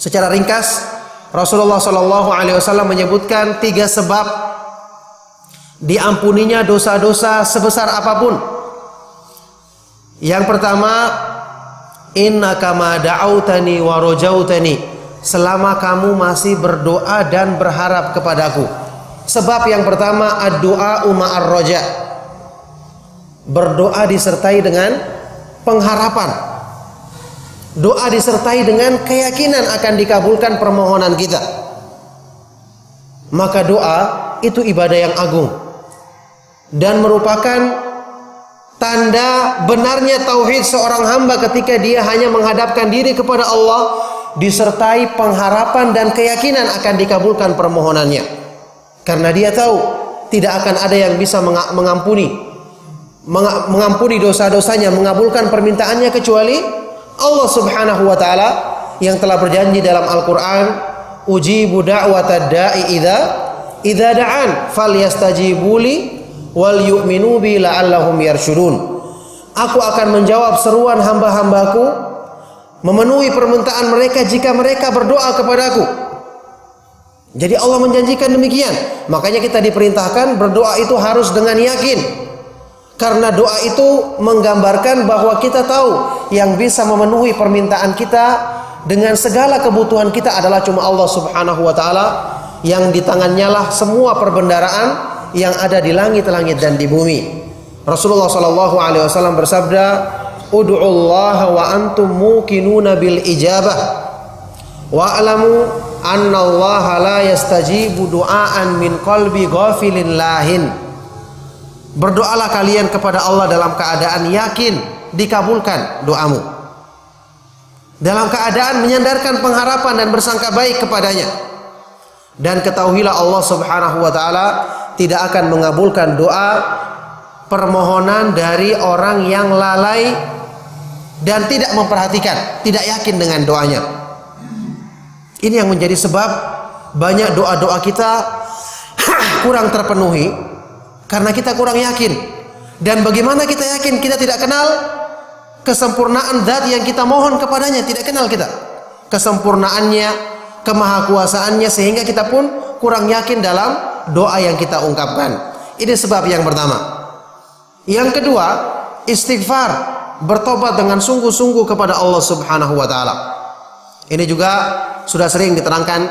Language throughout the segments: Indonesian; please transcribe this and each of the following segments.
Secara ringkas, Rasulullah SAW menyebutkan 3 sebab diampuninya dosa-dosa sebesar apapun. Yang pertama, innaka ma da'autani wa rajautani, selama kamu masih berdoa dan berharap kepadaku. Sebab yang pertama, ad-du'a ma'ar raja, berdoa disertai dengan pengharapan. Doa disertai dengan keyakinan akan dikabulkan permohonan kita. Maka doa itu ibadah yang agung dan merupakan tanda benarnya tauhid seorang hamba ketika dia hanya menghadapkan diri kepada Allah disertai pengharapan dan keyakinan akan dikabulkan permohonannya. Karena dia tahu tidak akan ada yang bisa mengampuni dosa-dosanya, mengabulkan permintaannya kecuali Allah Subhanahu wa taala yang telah berjanji dalam Al-Qur'an, ujibu da'watad da'i idza da'an falyastajibuli wal yu'minu bi la'allahum yarshudun. Aku akan menjawab seruan hamba-hambaku, memenuhi permintaan mereka jika mereka berdoa kepadaku. Jadi Allah menjanjikan demikian. Makanya kita diperintahkan berdoa itu harus dengan yakin. Karena doa itu menggambarkan bahwa kita tahu yang bisa memenuhi permintaan kita dengan segala kebutuhan kita adalah cuma Allah Subhanahu wa taala, yang di tangannya lah semua perbendaharaan yang ada di langit-langit dan di bumi. Rasulullah SAW bersabda, "Ud'ullaha wa antum muqinuna bil ijabah wa'lamu anna Allah la yastajibu du'aan min qalbi ghafilin lahin." Berdoalah kalian kepada Allah dalam keadaan yakin dikabulkan doamu, dalam keadaan menyandarkan pengharapan dan bersangka baik kepadanya. Dan ketahuilah Allah Subhanahu wa taala tidak akan mengabulkan doa permohonan dari orang yang lalai dan tidak memperhatikan, tidak yakin dengan doanya. Ini yang menjadi sebab banyak doa-doa kita kurang terpenuhi karena kita kurang yakin. Dan bagaimana kita yakin? Kita tidak kenal kesempurnaan zat yang kita mohon kepadanya, tidak kenal kita kesempurnaannya, kemahakuasaannya, sehingga kita pun kurang yakin dalam doa yang kita ungkapkan. Ini sebab yang pertama. Yang kedua, istighfar, bertobat dengan sungguh-sungguh kepada Allah Subhanahu wa taala. Ini juga sudah sering diterangkan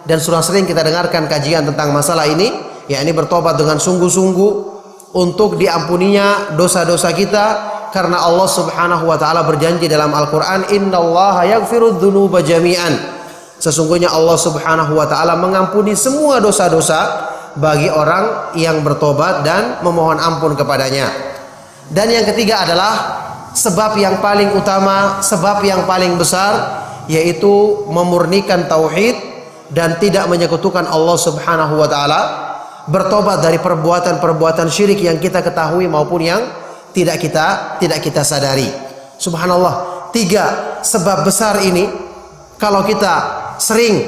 dan sudah sering kita dengarkan kajian tentang masalah ini, yakni bertobat dengan sungguh-sungguh untuk diampuninya dosa-dosa kita, karena Allah Subhanahu wa taala berjanji dalam Al-Qur'an, innallaha yaghfirudz dzunuba jami'an. Sesungguhnya Allah Subhanahu wa taala mengampuni semua dosa-dosa bagi orang yang bertobat dan memohon ampun kepadanya. Dan yang ketiga adalah sebab yang paling utama, sebab yang paling besar, yaitu memurnikan tauhid dan tidak menyekutukan Allah Subhanahu wa taala, bertobat dari perbuatan-perbuatan syirik yang kita ketahui maupun yang tidak kita sadari. Subhanallah, 3 sebab besar ini kalau kita sering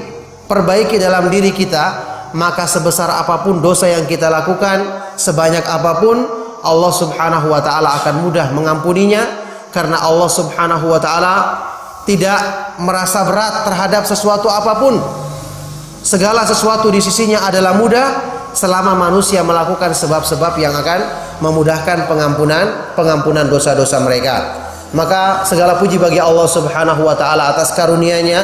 perbaiki dalam diri kita, maka sebesar apapun dosa yang kita lakukan, sebanyak apapun, Allah Subhanahu wa taala akan mudah mengampuninya, karena Allah Subhanahu wa taala tidak merasa berat terhadap sesuatu apapun. Segala sesuatu di sisinya adalah mudah selama manusia melakukan sebab-sebab yang akan memudahkan pengampunan dosa-dosa mereka. Maka segala puji bagi Allah Subhanahu wa taala atas karunia-Nya,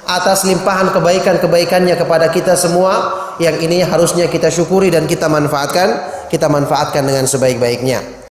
atas limpahan kebaikan-kebaikannya kepada kita semua, yang ini harusnya kita syukuri dan kita manfaatkan dengan sebaik-baiknya.